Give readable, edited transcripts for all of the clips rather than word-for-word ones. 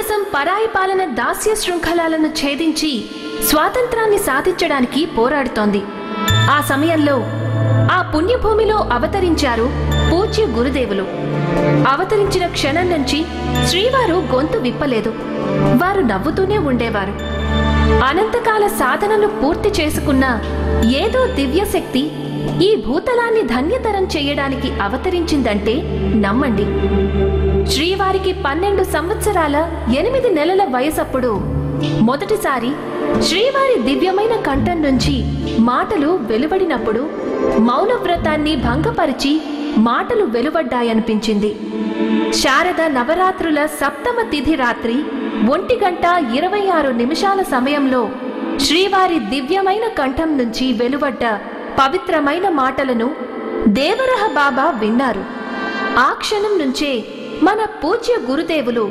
భారతదేశం పరాయి పాలన దాస్య శృంఖలాలను ఛేదించి స్వాతంత్రాన్ని సాధించడానికి పోరాడుతోంది. ఆ సమయంలో ఆ పుణ్యభూమిలో అవతరించారు పూజ్య గురుదేవులు. అవతరించిన క్షణం నుంచి శ్రీవారు గొంతు విప్పలేదు. వారు నవ్వుతూనే ఉండేవారు. అనంతకాల సాధనలు పూర్తి చేసుకున్న ఏదో దివ్యశక్తి ఈ భూతలాన్ని ధన్యతరం చేయడానికి అవతరించిందంటే నమ్మండి. శ్రీవారికి 12 సంవత్సరాల 8 నెలల వయసప్పుడు మొదటిసారి శ్రీవారి దివ్యమైన కంఠం నుంచి మాటలు వెలువడినప్పుడు మౌనవ్రతాన్ని భంగపరిచి మాటలు వెలువడ్డాయనిపించింది. శారద నవరాత్రుల సప్తమ తిథి రాత్రి 1:26 సమయంలో శ్రీవారి దివ్యమైన కంఠం నుంచి వెలువడ్డ పవిత్రమైన మాటలను దేవరహ బాబా విన్నారు. ఆ క్షణం నుంచే మన పూజ్య గురుదేవులు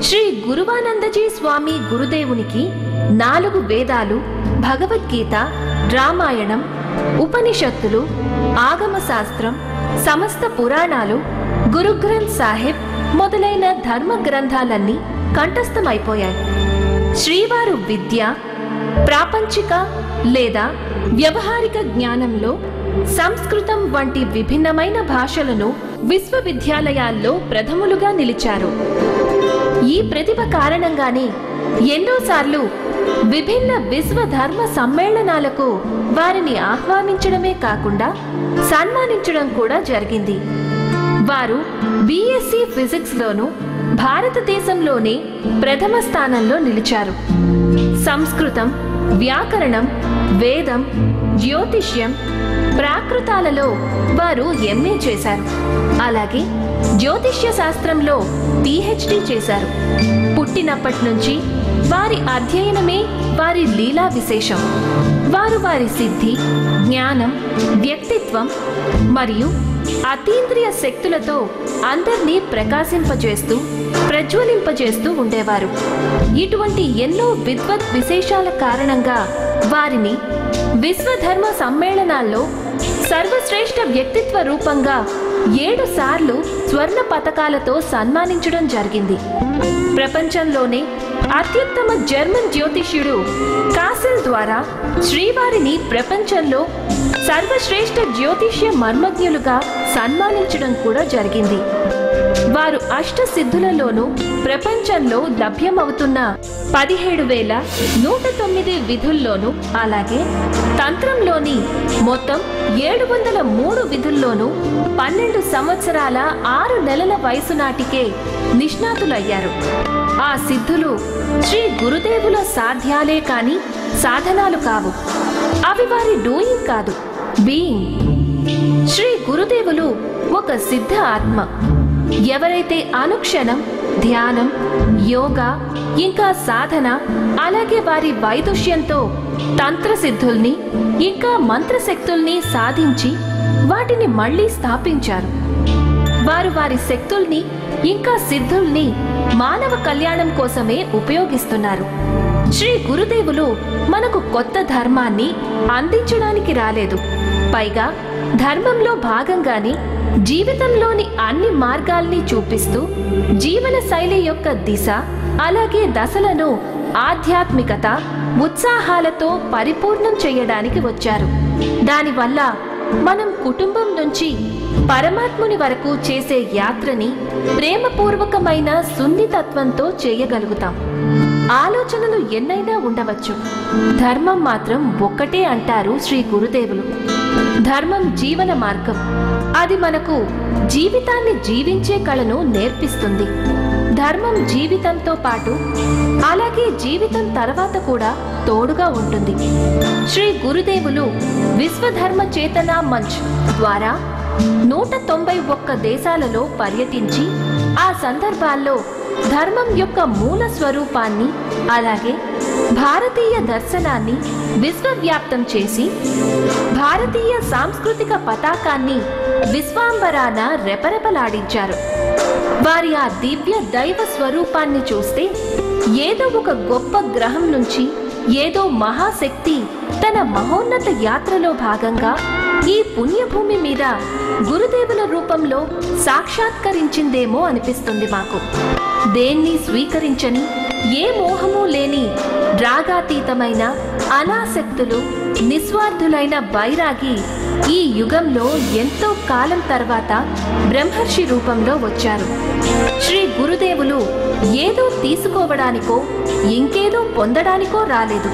శ్రీ గురువానందజీ స్వామి గురుదేవునికి 4 వేదాలు, భగవద్గీత, రామాయణం, ఉపనిషత్తులు, ఆగమశాస్త్రం, సమస్త పురాణాలు, గురుగ్రంథ్ సాహిబ్ మొదలైన ధర్మ గ్రంథాలన్నీ కంఠస్థమైపోయాయి. శ్రీవారు విద్య, ప్రాపంచిక లేదా వ్యవహారిక జ్ఞానంలో సంస్కృతం వంటి విభిన్నమైన భాషలను విశ్వవిద్యాలయాల్లో ప్రథములుగా నిలిచారు. ఈ ప్రతిభ కారణంగానే ఎన్నోసార్లు విభిన్న విశ్వధర్మ సమ్మేళనాలకు వారిని ఆహ్వానించడమే కాకుండా సన్మానించడం కూడా జరిగింది. వారు బీఎస్సీ ఫిజిక్స్లోనూ భారతదేశంలోనే ప్రథమ స్థానంలో నిలిచారు. సంస్కృతం, వ్యాకరణం, వేదం, జ్యోతిష్యం, ప్రాకృతాలలో వారు ఎంఏ చేశారు. అలాగే జ్యోతిష్య శాస్త్రంలో పిహెచ్డి చేశారు. పుట్టినప్పటి నుంచి వారి అధ్యయనమే వారి లీలా విశేషం. వారు వారి సిద్ధి, జ్ఞానం, వ్యక్తిత్వం మరియు అతీంద్రియ శక్తులతో అందర్నీ ప్రకాశింపజేస్తూ ప్రజ్వలింపజేస్తూ ఉండేవారు. ఇటువంటి ఎన్నో విద్వత్ విశేషాల కారణంగా వారిని విశ్వధర్మ సమ్మేళనాల్లో సర్వశ్రేష్ఠ వ్యక్తిత్వ రూపంగా 7 సార్లు స్వర్ణ పతకాలతో సన్మానించడం జరిగింది. ప్రపంచంలోనే అత్యుత్తమ జర్మన్ జ్యోతిష్యుడు కాసెల్ ద్వారా శ్రీవారిని ప్రపంచంలో సర్వశ్రేష్ఠ జ్యోతిష్య మర్మజ్ఞులుగా సన్మానించడం కూడా జరిగింది. వారు అష్టసిద్ధులలోనూ ప్రపంచంలో లభ్యమవుతున్న 17,109 విధుల్లోనూ, అలాగే తంత్రంలోని మొత్తం 703 విధుల్లోనూ 12 సంవత్సరాల 6 నెలల వయసు నాటికే నిష్ణాతులయ్యారు. ఆ సిద్ధులు శ్రీ గురుదేవుల సాధ్యాలే కాని సాధనాలు కావు. అవి వారి డూయింగ్ కాదు, బీయింగ్. శ్రీ గురుదేవులు ఒక సిద్ధ ఆత్మ. ఎవరైతే అనుక్షణం ధ్యానం, యోగా, ఇంకా సాధన, అలాగే వారి వైదుష్యంతో తంత్రసిద్ధుల్ని ఇంకా మంత్రశక్తుల్ని సాధించి వాటిని మళ్లీ స్థాపించారు. వారు వారి శక్తుల్ని ఇంకా సిద్ధుల్ని మానవ కళ్యాణం కోసమే ఉపయోగిస్తున్నారు. శ్రీ గురుదేవులు మనకు కొత్త ధర్మాన్ని అందించడానికి రాలేదు. పైగా ధర్మంలో భాగంగానే జీవితంలోని అన్ని మార్గాల్ని చూపిస్తూ జీవన శైలి యొక్క దిశ, అలాగే దశలను ఆధ్యాత్మికత, ఉత్సాహాలతో పరిపూర్ణం చేయడానికి వచ్చారు. దానివల్ల మనం కుటుంబం నుంచి పరమాత్ముని వరకు చేసే యాత్రని ప్రేమపూర్వకమైన సున్నితత్వంతో చేయగలుగుతాం. ఆలోచనలు ఎన్నైనా ఉండవచ్చు, ధర్మం మాత్రం ఒక్కటే అంటారు శ్రీ గురుదేవులు. ధర్మం జీవన మార్గం. అది మనకు జీవితాన్ని జీవించే కళను నేర్పిస్తుంది. ధర్మం జీవితంతో పాటు అలాగే జీవితం తర్వాత కూడా తోడుగా ఉంటుంది. శ్రీ గురుదేవులు విశ్వధర్మ చేతనా మంచ్ ద్వారా 191 దేశాలలో పర్యటించి ఆ సందర్భాల్లో ధర్మం యొక్క మూల స్వరూపాన్ని, అలాగే భారతీయ దర్శనాన్ని విశ్వవ్యాప్తం చేసి భారతీయ సాంస్కృతిక పతాకాన్ని విశ్వాంబరాన రెపరెపలాడించారు. వారి ఆ దివ్య దైవ స్వరూపాన్ని చూస్తే ఏదో ఒక గొప్ప గ్రహం నుంచి ఏదో మహాశక్తి తన మహోన్నత యాత్రలో భాగంగా ఈ పుణ్యభూమి మీద గురుదేవుల రూపంలో సాక్షాత్కరించిందేమో అనిపిస్తుంది మాకు. దేన్ని స్వీకరించని, ఏ మోహము లేని రాగాతీతమైన అనాసక్తులు, నిస్వార్థులైన బైరాగి ఈ యుగంలో ఎంతో కాలం తర్వాత బ్రహ్మర్షి రూపంలో వచ్చారు. శ్రీ గురుదేవులు ఏదో తీసుకోవడానికో ఇంకేదో పొందడానికో రాలేదు.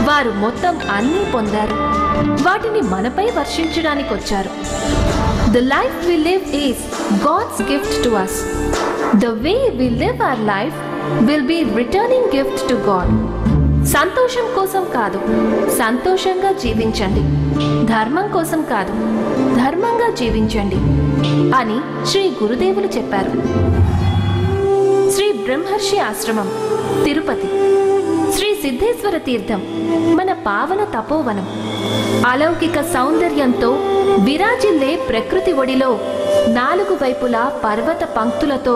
వారు మొత్తం అన్నీ పొందారు. వాటిని మనపై వర్షించడానికొచ్చారు. The life we live is God's gift to us. The way we live our life will be returning gift to God. సంతోషం కోసం కాదు, సంతోషంగా జీవించండి. ధర్మం కోసం కాదు, ధర్మంగా జీవించండి అని శ్రీ గురుదేవులు చెప్పారు. శ్రీ బ్రహ్మర్షి ఆశ్రమం, తిరుపతి. శ్రీ సిద్ధేశ్వర తీర్థం మన పావన తపోవనం. అలౌకిక సౌందర్యంతో విరాజిల్లే ప్రకృతి ఒడిలో 4 వైపులా పర్వత పంక్తులతో,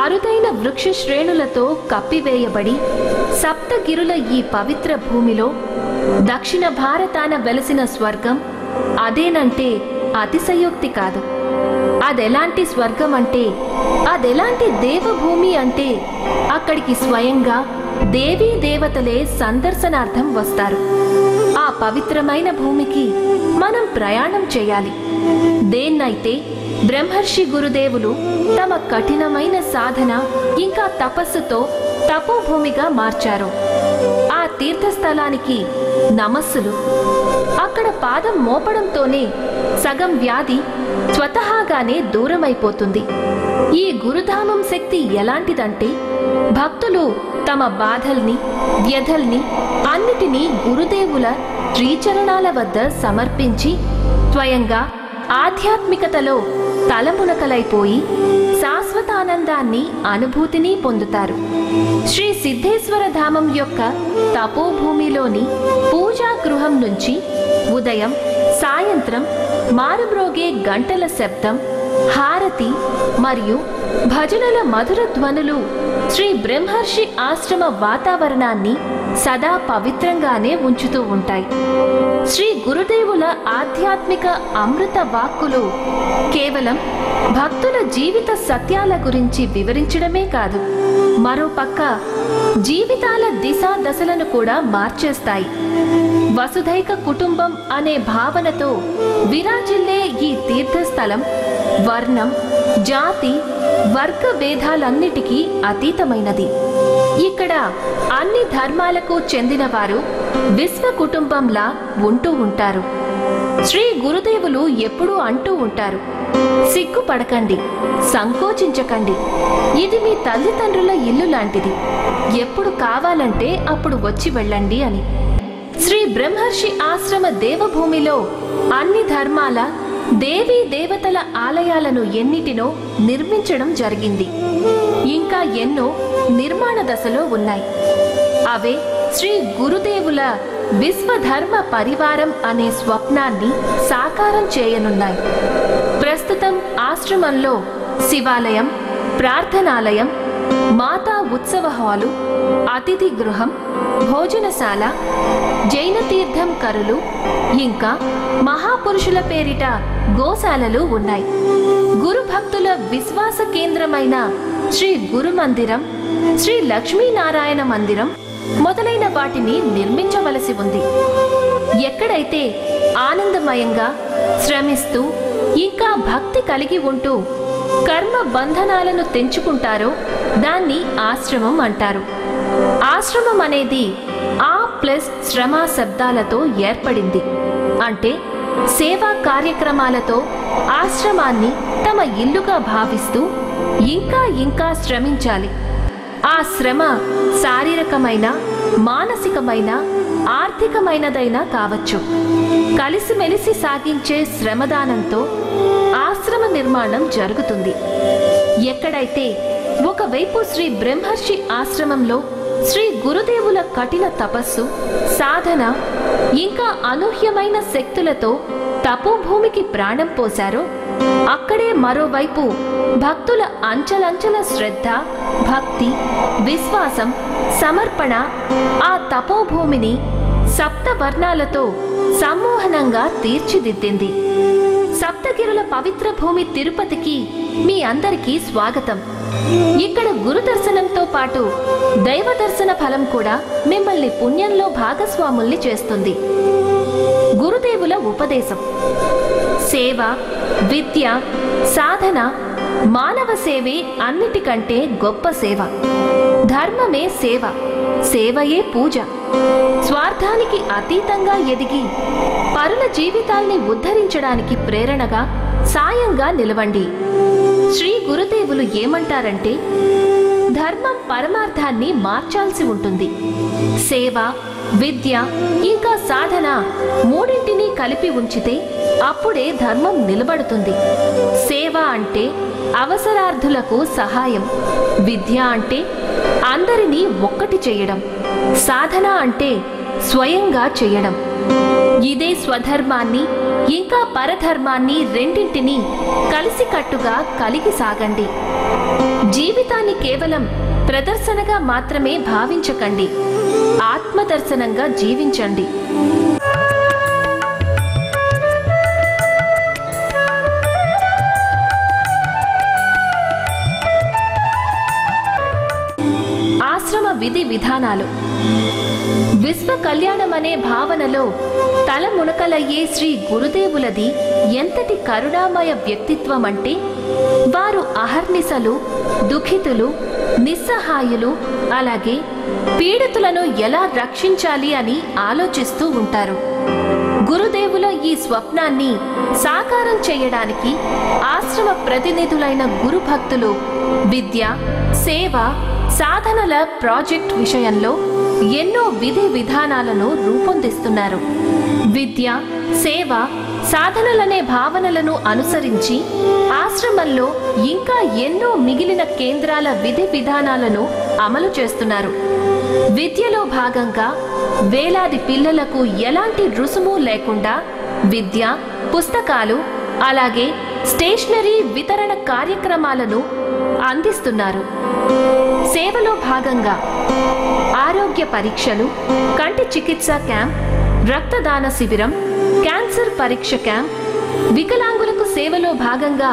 అరుదైన వృక్ష శ్రేణులతో కప్పివేయబడి సప్తగిరుల ఈ పవిత్ర భూమిలో దక్షిణ భారతాన వెలసిన స్వర్గం అదేనంటే అతిశయోక్తి కాదు. అదెలాంటి స్వర్గం అంటే, అదెలాంటి దేవభూమి అంటే అక్కడికి స్వయంగా దేవీ దేవతలే సందర్శనార్థం వస్తారు. ఆ పవిత్రమైన భూమికి మనం ప్రయాణం చేయాలి. దేన్నైతే బ్రహ్మర్షి గురుదేవులు తమ కఠినమైన సాధన ఇంకా తపస్సుతో తపోభూమిగా మార్చారు. ఆ తీర్థస్థలానికి నమస్సులు. అక్కడ పాదం మోపడంతోనే సగం వ్యాధి స్వతహాగానే దూరమైపోతుంది. ఈ గురుధామం శక్తి ఎలాంటిదంటే, భక్తులు తమ బాధల్ని, వ్యధల్ని అన్నిటినీ గురుదేవుల శ్రీచరణాల వద్ద సమర్పించి స్వయంగా ఆధ్యాత్మికతలో తలమునకలైపోయి శాశ్వతానందాన్ని, అనుభూతిని పొందుతారు. శ్రీ సిద్ధేశ్వర ధామం యొక్క తపోభూమిలోని పూజా గృహం నుంచి ఉదయం, సాయంత్రం మారుమ్రోగే గంటల శబ్దం, హారతి మరియు భజనల మధుర ధ్వనులు శ్రీ బ్రహ్మర్షి ఆశ్రమ వాతావరణాన్ని సదా పవిత్రంగానే ఉంచుతూ ఉంటాయి. శ్రీ గురుదేవుల ఆధ్యాత్మిక అమృత వాక్కులు కేవలం భక్తుల జీవిత సత్యాల గురించి వివరించడమే కాదు, మరోపక్క జీవితాల దిశా దశలను కూడా మార్చేస్తాయి. వసుధైక కుటుంబం అనే భావనతో విరాజిల్లే ఈ తీర్థస్థలం వర్ణం, జాతి, వర్గ భేదాలన్నిటికీ అతీతమైనది. ఇక్కడ అన్ని ధర్మాలకు చెందినవారు విశ్వ కుటుంబంలా ఉంటూ ఉంటారు. శ్రీ గురుదేవులు ఎప్పుడూ అంటూ ఉంటారు, సిగ్గుపడకండి, సంకోచించకండి, ఇది మీ తల్లిదండ్రుల ఇల్లు లాంటిది, ఎప్పుడు కావాలంటే అప్పుడు వచ్చి వెళ్ళండి అని. శ్రీ బ్రహ్మర్షి ఆశ్రమ దేవభూమిలో అన్ని ధర్మాల దేవీ దేవతల ఆలయాలను ఎన్నిటినో నిర్మించడం జరిగింది. ఇంకా ఎన్నో నిర్మాణ దశలో ఉన్నాయి. అవే శ్రీ గురుదేవుల విశ్వధర్మ పరివారం అనే స్వప్నాన్ని సాకారం చేయనున్నాయి. ప్రస్తుతం ఆశ్రమంలో శివాలయం, ప్రార్థనాలయం, మాతా ఉత్సవ హాలు, అతిథి గృహం, భోజనశాల, జైన తీర్థం కరులు, ఇంకా మహాపురుషుల పేరిట గోశాలలు ఉన్నాయి. గురు భక్తుల విశ్వాస కేంద్రమైన శ్రీ గురు మందిరం, శ్రీ లక్ష్మీనారాయణ మందిరం మొదలైన వాటిని నిర్మించవలసి ఉంది. ఎక్కడైతే ఆనందమయంగా శ్రమిస్తూ ఇంకా భక్తి కలిగి ఉంటూ కర్మ బంధనాలను తెంచుకుంటారో దాన్ని ఆశ్రమం అంటారు. ఆశ్రమం అనేది ఆ ప్లస్ శ్రమ శబ్దాలతో ఏర్పడింది. అంటే సేవా కార్యక్రమాలతో ఆశ్రమాన్ని తమ ఇల్లుగా భావిస్తూ ఇంకా ఇంకా శ్రమించాలి. ఆ శ్రమ శారీరకమైన, మానసికమైన, ఆర్థికమైనదైనా కావచ్చు. కలిసిమెలిసి సాగించే శ్రమదానంతో ఆశ్రమ నిర్మాణం జరుగుతుంది. ఎక్కడైతే ఒకవైపు శ్రీ బ్రహ్మర్షి ఆశ్రమంలో శ్రీ గురుదేవుల కఠిన తపస్సు, సాధన ఇంకా అనూహ్యమైన శక్తులతో తపోభూమికి ప్రాణం పోశారో, అక్కడే మరోవైపు భక్తుల అంచలంచల శ్రద్ధ, భక్తి, విశ్వాసం, సమర్పణ ఆ తపోభూమిని సప్తవర్ణాలతో సమ్మోహనంగా తీర్చిదిద్దింది. సప్తగిరుల పవిత్ర భూమి తిరుపతికి మీ అందరికీ స్వాగతం. ఇక్కడ గురు దర్శనంతో పాటు దైవ దర్శన ఫలం కూడా మిమ్మల్ని పుణ్యంలో భాగస్వాముల్ని చేస్తుంది. గురుదేవుల ఉపదేశం: సేవ, విద్య, సాధన, మానవ సేవే అన్నిటికంటే గొప్ప సేవ. ధర్మమే సేవ, సేవయే పూజ. స్వార్థానికి అతీతంగా ఎదిగి పరుల జీవితాల్ని ఉద్ధరించడానికి ప్రేరణగా, సాయంగా నిలవండి. శ్రీ గురుదేవులు ఏమంటారంటే, ధర్మం పరమార్థాన్ని మార్చాల్సి ఉంటుంది. సేవ, విద్య ఇంకా సాధన మూడింటిని కలిపి ఉంచితే అప్పుడే ధర్మం నిలబడుతుంది. సేవ అంటే అవసరార్థులకు సహాయం, విద్య అంటే అందరినీ ఒక్కటి చేయడం, సాధన అంటే స్వయంగా చేయడం. ఇదే స్వధర్మాన్ని ఇంకా పరధర్మాన్ని రెండింటినీ కలిసికట్టుగా కలిగి సాగండి. జీవితాన్ని కేవలం ప్రదర్శనగా మాత్రమే భావించకండి, ఆత్మదర్శనంగా జీవించండి. ఆశ్రమ విధి విధానాలు. విశ్వ కళ్యాణం అనే భావనలో తల మునకలయ్యే శ్రీ గురుదేవులది ఎంతటి కరుణామయ వ్యక్తిత్వం అంటే, వారు అహర్నిశలు దుఃఖితులు, నిస్సహాయులు, అలాగే పీడితులను ఎలా రక్షించాలి అని ఆలోచిస్తూ ఉంటారు. గురుదేవుల ఈ స్వప్నాన్ని సాకారం చేయడానికి ఆశ్రమ ప్రతినిధులైన గురు భక్తులు విద్య, సేవ, సాధనల ప్రాజెక్ట్ విషయంలో ఎన్నో విధి విధానాలను రూపొందిస్తున్నారు. విద్య, సేవ, సాధనలనే భావనలను అనుసరించి ఆశ్రమంలో ఇంకా ఎన్నో మిగిలిన కేంద్రాల విధి విధానాలను అమలు చేస్తున్నారు. విద్యలో భాగంగా వేలాది పిల్లలకు ఎలాంటి రుసుము లేకుండా విద్య, పుస్తకాలు, అలాగే స్టేషనరీ వితరణ కార్యక్రమాలను అందిస్తున్నారు. సేవలో భాగంగా ఆరోగ్య పరీక్షలు, కంటి చికిత్స క్యాంప్, రక్తదాన శిబిరం, క్యాన్సర్ పరీక్ష క్యాంప్, వికలాంగులకు సేవలో భాగంగా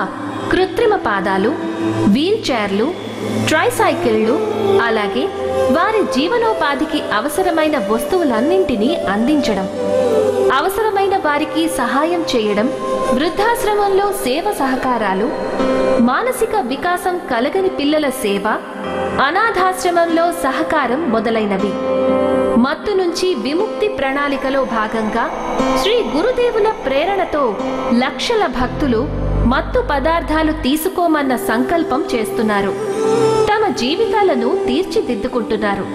కృత్రిమ పాదాలు, వీల్ చైర్లు, ట్రైసైకిళ్లు, అలాగే వారి జీవనోపాధికి అవసరమైన వస్తువులన్నింటినీ అందించడం, అవసరమైన వారికి సహాయం చేయడం, వృద్ధాశ్రమంలో సేవ సహకారాలు, మానసిక వికాసం కలగని పిల్లల సేవ, అనాథాశ్రమంలో సహకారం మొదలైనవి. మత్తు నుంచి విముక్తి ప్రణాళికలో భాగంగా శ్రీ గురుదేవుల ప్రేరణతో లక్షల భక్తులు మత్తు పదార్థాలు తీసుకోమన్న సంకల్పం చేస్తున్నారు. తమ జీవితాలను తీర్చిదిద్దుకుంటున్నారు.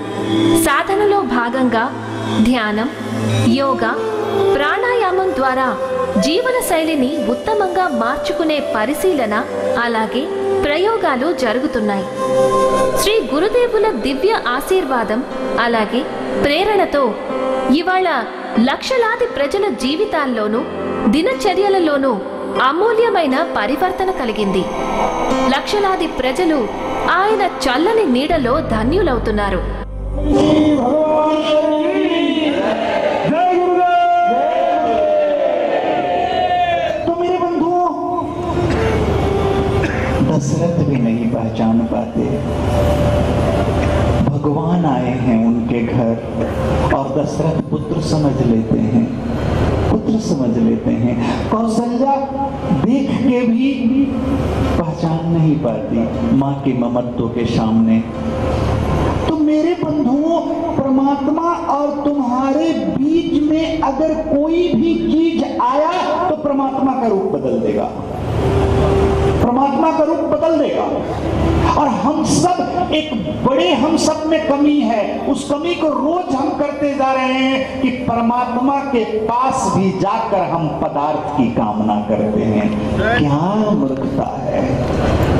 సాధనలో భాగంగా ధ్యానం, యోగా, ప్రాణాయామం ద్వారా జీవన శైలిని ఉత్తమంగా మార్చుకునే పరిశీలన, అలాగే ప్రయోగాలు జరుగుతున్నాయి. శ్రీ గురుదేవుల దివ్య ఆశీర్వాదం అలాగే ప్రేరణతో ఇవాళ లక్షలాది ప్రజల జీవితాల్లోనూ దినచర్యలలోనూ అమూల్యమైన పరివర్తన కలిగింది. లక్షలాది ప్రజలు ఆయన చల్లని నీడలో ధన్యులవుతున్నారు. दशरथ भी नहीं पहचान पाते, भगवान आए हैं उनके घर और दशरथ पुत्र समझ लेते हैं, पुत्र समझ लेते हैं। कौशल्या देख के भी पहचान नहीं पाती माँ के ममत्व के सामने। तो मेरे बंधुओं, परमात्मा और तुम्हारे बीच में अगर कोई भी चीज आया तो परमात्मा का रूप बदल देगा, परमात्मा का रूप बदल देगा। और हम सब एक बड़े हम सब में कमी है, उस कमी को रोज हम करते जा रहे हैं कि परमात्मा के पास भी जाकर हम पदार्थ की कामना करते हैं। क्या मूर्खता है!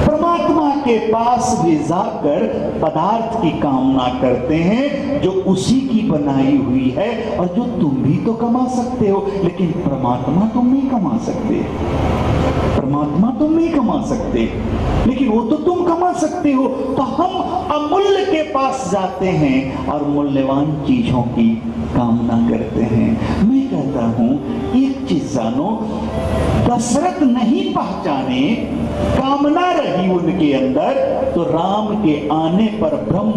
परमात्मा के पास भी जाकर पदार्थ की कामना करते हैं जो उसी की बनाई हुई है और जो तुम भी तो कमा सकते हो, लेकिन परमात्मा तुम नहीं कमा सकते। परमात्मा तुम नहीं कमा सकते, लेकिन वो तो तुम कमा सकते हो। तो हम अमूल्य के पास जाते हैं और मूल्यवान चीजों की कामना करते हैं। मैं कहता हूं एक चीज जानो, दशरथ नहीं पहचाने, कामना रही उनके अंदर, तो राम के आने पर परम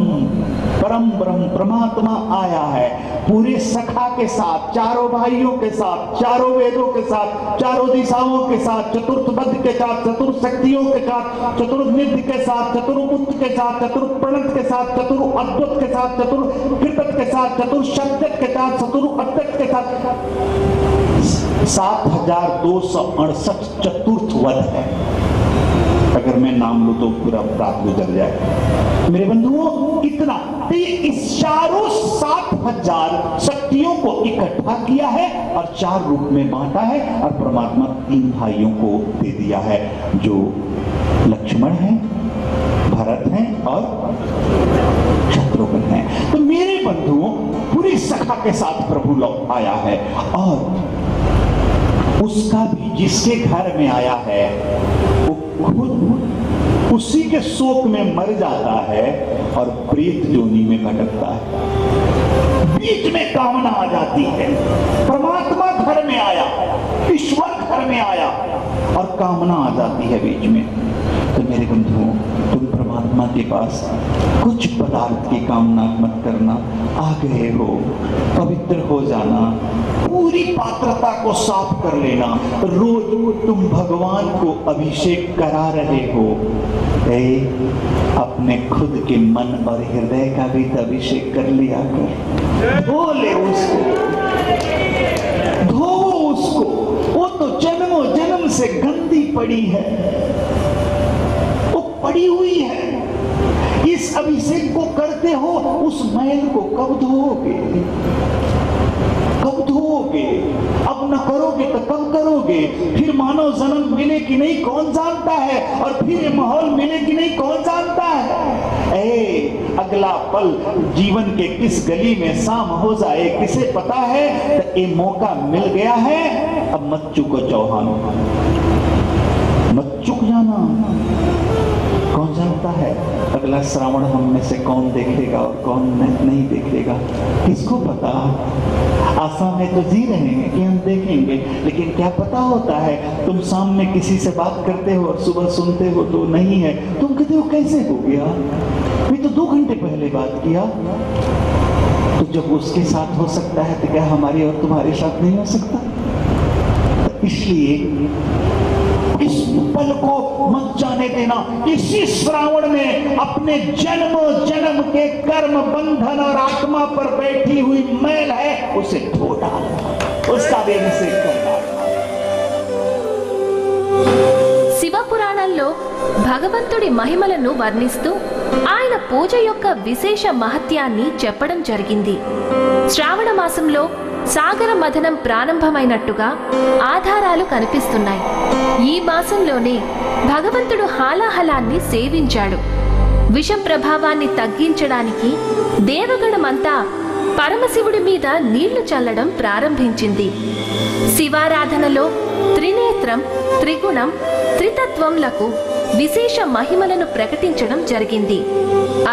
ब्रह्म परमात्मा आया है पूरे सखा के साथ, चारों भाइयों के साथ, चारों वेदों के साथ, चारों दिशाओं के साथ, चतुर्थ बद्ध के साथ, चतुर्शक्तियों के साथ, चतुर्निधि के साथ, चतुर्मुक्त के साथ, चतुर्प्रणत के साथ, चतुर्अद्भुत के साथ, चतुर्कृत के साथ, चतुर्शब्द के साथ, चतुर्अद्भुत के साथ 7268 चतुर्थ वध है। अगर मैं नाम लूं तो पूरा रात गुजर जाए। मेरे बंधुओं, इतना इस चारों 7000 शक्तियों को इकट्ठा किया है और 4 रूप में बांटा है और परमात्मा 3 भाइयों को दे दिया है, जो लक्ष्मण है, भरत है और शत्रुघ्न है। तो मेरे बंधुओं, पूरी सखा के साथ प्रभु लौट आया है और उसका भी जिसके घर में आया है वो खुद उसी के शोक में मर जाता है और प्रेत योनि में भटकता है। बीच में कामना आ जाती है। परमात्मा घर में आया, ईश्वर घर में आया और कामना आ जाती है बीच में। तो मेरे बंधुओं, तुम परमात्मा के पास कुछ पदार्थ की कामना मत करना। आ गए हो, पवित्र हो जाना, पूरी पात्रता को साफ कर लेना। रोज तुम भगवान को अभिषेक करा रहे हो, अपने खुद के मन और हृदय का भी तो अभिषेक कर लिया कर। धो ले उसको, धो उसको, वो तो जन्मों जन्म से गंदी पड़ी है, वो पड़ी हुई है। इस अभिषेक को करते हो, उस मैल को कब धोओगे? कब धोओगे? अब न करोगे तो कब करोगे? फिर मानव जन्म मिले कि नहीं कौन जानता है, और फिर ये माहौल मिले कि नहीं कौन जानता है। अगला पल जीवन के किस गली में शाम हो जाए किसे पता है। तो ये मौका मिल गया है, अब मत चुको चौहान, मत चुक जाना। कौन जानता है अगला श्रावण हम में से कौन देखेगा और कौन नहीं देखेगा, किसको पता। आशा में तो जी रहे हैं कि हम देखेंगे, लेकिन क्या पता होता है। तुम शाम में किसी से बात करते हो और सुबह सुनते हो तो नहीं है, तुम कहते हो कैसे हो गया, मैं तो 2 घंटे पहले बात किया। तो जब उसके साथ हो सकता है तो क्या हमारे और तुम्हारे साथ नहीं हो सकता? तो इसलिए इस पल को मत जाने देना। इसी श्रावण में अपने जन्म जन्म के कर्म बंधन और आत्मा पर बैठी हुई मैल है, उसे धो डाल, उसका भी अभिषेक कर डाल। శివ పురాణంలో భగవంతుడి మహిమలను వర్ణిస్తూ ఆయన పూజ యొక్క విశేష మహత్యాన్ని చెప్పడం జరిగింది. శ్రావణ మాసంలో సాగర మథనం ప్రారంభమైనట్టుగా ఆధారాలు కనిపిస్తున్నాయి. ఈ మాసంలోనే భగవంతుడు హాలాహలాన్ని సేవించాడు. విషం ప్రభావాన్ని తగ్గించడానికి దేవగణమంతా పరమశివుడి మీద నీళ్లు చల్లడం ప్రారంభించింది. శివారాధనలో త్రినేత్రం, త్రిగుణం, త్రితత్వంలకు విశేష మహిమలను ప్రకటించడం జరిగింది.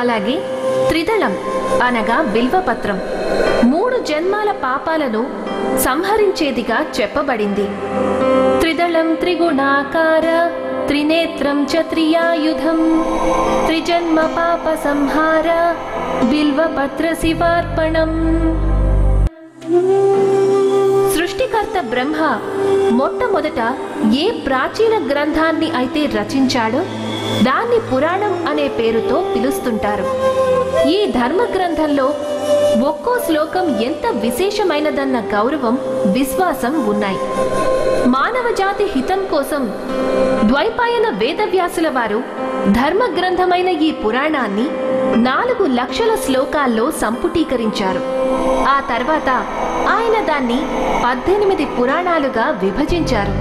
అలాగే త్రిదళం అనగా బిల్వపత్రం 3 జన్మాల పాపాలను సంహరించేదిగా చెప్పబడింది. త్రిదళం త్రిగుణాకార త్రినేత్రం చ త్రియాయుధం త్రిజన్మ పాప సంహార బిల్వపత్ర శివార్పణం. సృష్టికర్త బ్రహ్మ మొట్టమొదట ఏ ప్రాచీన గ్రంథాన్ని అయితే రచించాడో దాన్ని పురాణం అనే పేరుతో పిలుస్తుంటారు. ఈ ధర్మ గ్రంథంలో ఒక్కో శ్లోకం ఎంత విశేషమైనదన్న గౌరవం, విశ్వాసం ఉన్నాయి. మానవ జాతి హితం కోసం ద్వైపాయన వేదవ్యాసుల వారు ధర్మ గ్రంథమైన ఈ పురాణాన్ని 4 లక్షల శ్లోకాల్లో సంపుటీకరించారు. ఆ తర్వాత ఆయన దాన్ని 18 పురాణాలుగా విభజించారు.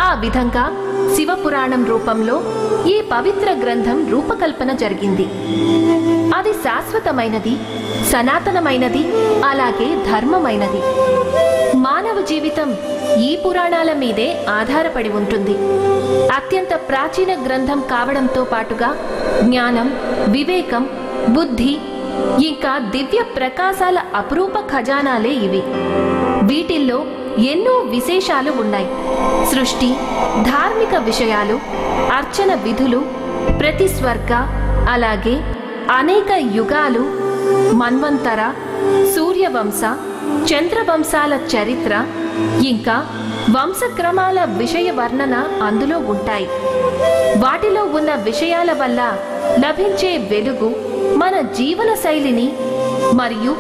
ఆ విధంగా శివపురాణం రూపంలో ఈ పవిత్ర గ్రంథం రూపకల్పన జరిగింది. అది శాశ్వతమైనది, సనాతనమైనది, అలాగే ధర్మమైనది. మానవ జీవితం ఈ పురాణాల మీదే ఆధారపడి ఉంటుంది. అత్యంత ప్రాచీన గ్రంథం కావడంతో పాటుగా జ్ఞానం, వివేకం, బుద్ధి, ఇంకా దివ్య ప్రకాశాల అపురూప ఖజానాలే ఇవి. వీటిల్లో ఎన్నో విశేషాలు ఉన్నాయి. సృష్టి, ధార్మిక విషయాలు, అర్చన విధులు, ప్రతిస్వర్గ, అలాగే అనేక యుగాలు, మన్వంతర, సూర్యవంశ, చంద్రవంశాల చరిత్ర, ఇంకా వంశక్రమాల విషయ వర్ణన అందులో ఉంటాయి. వాటిలో ఉన్న విషయాల వల్ల లభించే వెలుగు మన జీవన శైలిని మరియు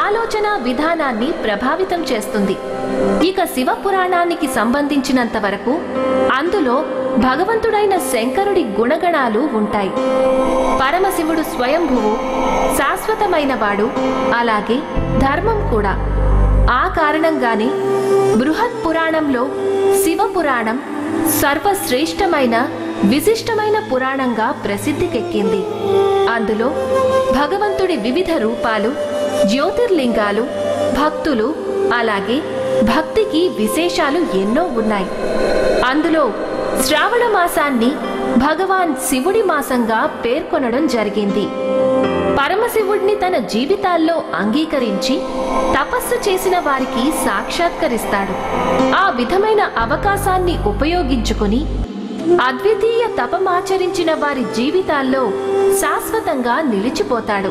ఆలోచన విధానాన్ని ప్రభావితం చేస్తుంది. ఇక శివ పురాణానికి సంబంధించినంత వరకు అందులో భగవంతుడైన శంకరుడి గుణగణాలు ఉంటాయి. పరమశివుడు స్వయంభువు, శాశ్వతమైనవాడు, అలాగే ధర్మం కూడా. ఆ కారణంగానే బృహత్ పురాణంలో శివ పురాణం సర్వశ్రేష్టమైన విశిష్టమైన పురాణంగా ప్రసిద్ధికెక్కింది. అందులో భగవంతుడి వివిధ రూపాలు, జ్యోతిర్లింగాలు, భక్తులు, అలాగే భక్తికి విశేషాలు ఎన్నో ఉన్నాయి. అందులో శ్రావణ మాసాన్ని భగవాన్ శివుడి మాసంగా పేర్కొనడం జరిగింది. పరమశివుడిని తన జీవితాల్లో అంగీకరించి తపస్సు చేసిన వారికి సాక్షాత్కరిస్తాడు. ఆ విధమైన అవకాశాన్ని ఉపయోగించుకుని అద్వితీయ తపమాచరించిన వారి జీవితాల్లో శాశ్వతంగా నిలిచిపోతాడు.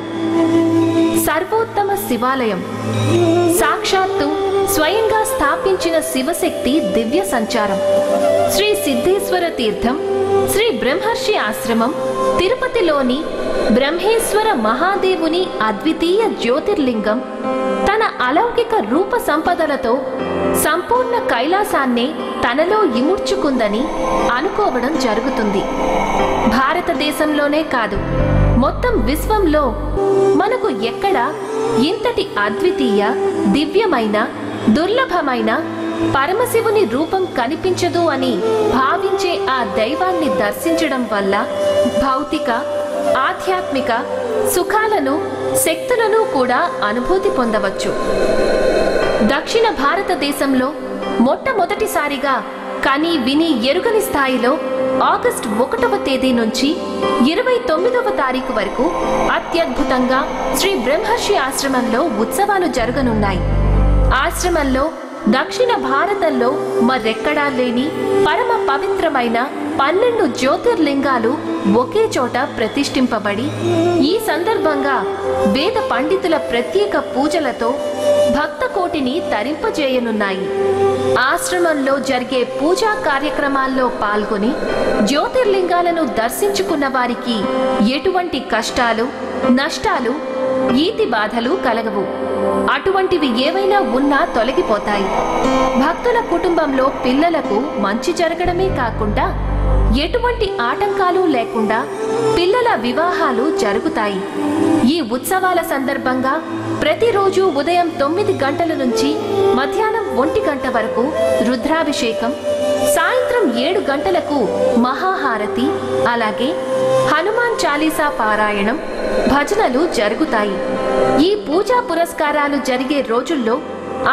సర్వోత్తమ శివాలయం సాక్షాత్తు స్వయంగా స్థాపించిన శివశక్తి దివ్య సంచారం. శ్రీ సిద్ధేశ్వర తీర్థం, శ్రీ బ్రహ్మర్షి ఆశ్రమం, తిరుపతిలోని బ్రహ్మేశ్వర మహాదేవుని అద్వితీయ జ్యోతిర్లింగం తన అలౌకిక రూప సంపదలతో సంపూర్ణ కైలాసాన్నే తనలో ఇముడ్చుకుందని అనుకోవడం జరుగుతుంది. భారతదేశంలోనే కాదు, మొత్తం విశ్వంలో మనకు ఎక్కడ ఇంతటి అద్వితీయ, దివ్యమైన, దుర్లభమైన పరమశివుని రూపం కనిపించదు అని భావించే ఆ దైవాన్ని దర్శించడం వల్ల భౌతిక, ఆధ్యాత్మిక సుఖాలను, శక్తులను కూడా అనుభూతి పొందవచ్చు. దక్షిణ భారతదేశంలో మొట్టమొదటిసారిగా కని విని ఎరుగని స్థాయిలో ఆగస్టు 1వ తేదీ నుంచి 29వ తారీఖు వరకు అత్యద్భుతంగా శ్రీ బ్రహ్మర్షి ఆశ్రమంలో ఉత్సవాలు జరగనున్నాయి. ఆశ్రమంలో దక్షిణ భారతంలో మరెక్కడా లేని పరమ పవిత్రమైన 12 జ్యోతిర్లింగాలు ఒకే చోట ప్రతిష్ఠింపబడి, ఈ సందర్భంగా వేద పండితుల ప్రత్యేక పూజలతో భక్త కోటిని తరింపజేయనున్నాయి. ఆశ్రమంలో జరిగే పూజా కార్యక్రమాల్లో పాల్గొని జ్యోతిర్లింగాలను దర్శించుకున్న వారికి ఎటువంటి కష్టాలు, నష్టాలు, ఈతి బాధలు కలగవు. అటువంటివి ఏవైనా ఉన్నా తొలగిపోతాయి. భక్తుల కుటుంబంలో పిల్లలకు మంచి జరగడమే కాకుండా ఎటువంటి ఆటంకాలు లేకుండా పిల్లల వివాహాలు జరుగుతాయి. ఈ ఉత్సవాల సందర్భంగా ప్రతిరోజు ఉదయం 9 గంటల నుంచి మధ్యాహ్నం 1 గంట వరకు రుద్రాభిషేకం, సాయంత్రం 7 గంటలకు మహాహారతి, అలాగే హనుమాన్ చాలీసా పారాయణం, భజనలు జరుగుతాయి. ఈ పూజా పురస్కారాలు జరిగే రోజుల్లో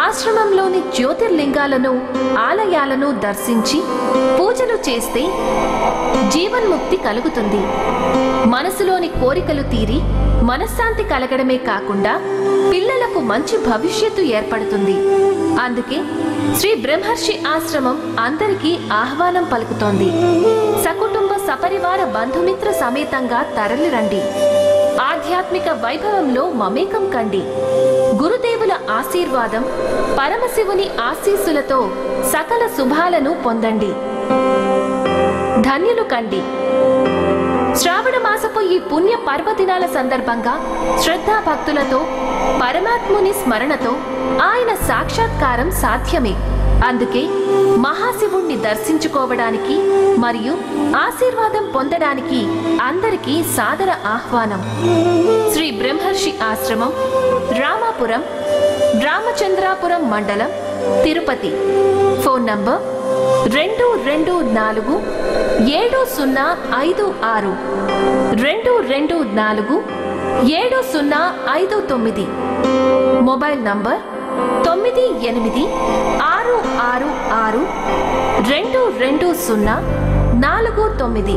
ఆశ్రమంలోని జ్యోతిర్లింగాలను, ఆలయాలను దర్శించి పూజలు చేస్తే జీవన్ముక్తి కలుగుతుంది. మనసులోని కోరికలు తీరి మనశ్శాంతి కలగడమే కాకుండా పిల్లలకు మంచి భవిష్యత్తు ఏర్పడుతుంది. అందుకే శ్రీ బ్రహ్మర్షి ఆశ్రమం అందరికీ ఆహ్వానం పలుకుతోంది. సకుటుంబ సపరివార బంధుమిత్ర సమేతంగా తరలిరండి. ఆధ్యాత్మిక వైభవంలో మమేకం కండి. గురుదేవుల ఆశీర్వాదం, పరమశివుని ఆశీస్సులతో సకల శుభాలను పొందండి. ధన్యులు కండి. శ్రావణ మాసపు ఈ పుణ్య పర్వదినాల సందర్భంగా శ్రద్ధాభక్తులతో, పరమాత్ముని స్మరణతో ఆయన సాక్షాత్కారం సాధ్యమే. అందుకే మహాశివుణ్ణి దర్శించుకోవడానికి మరియు ఆశీర్వాదం పొందడానికి అందరికీ సాదర ఆహ్వానం. శ్రీ బ్రహ్మర్షి ఆశ్రమం, రామాపురం, రామచంద్రాపురం మండలం, Tirupati. Phone number 224-7056 224-7059. Mobile number 9866622049.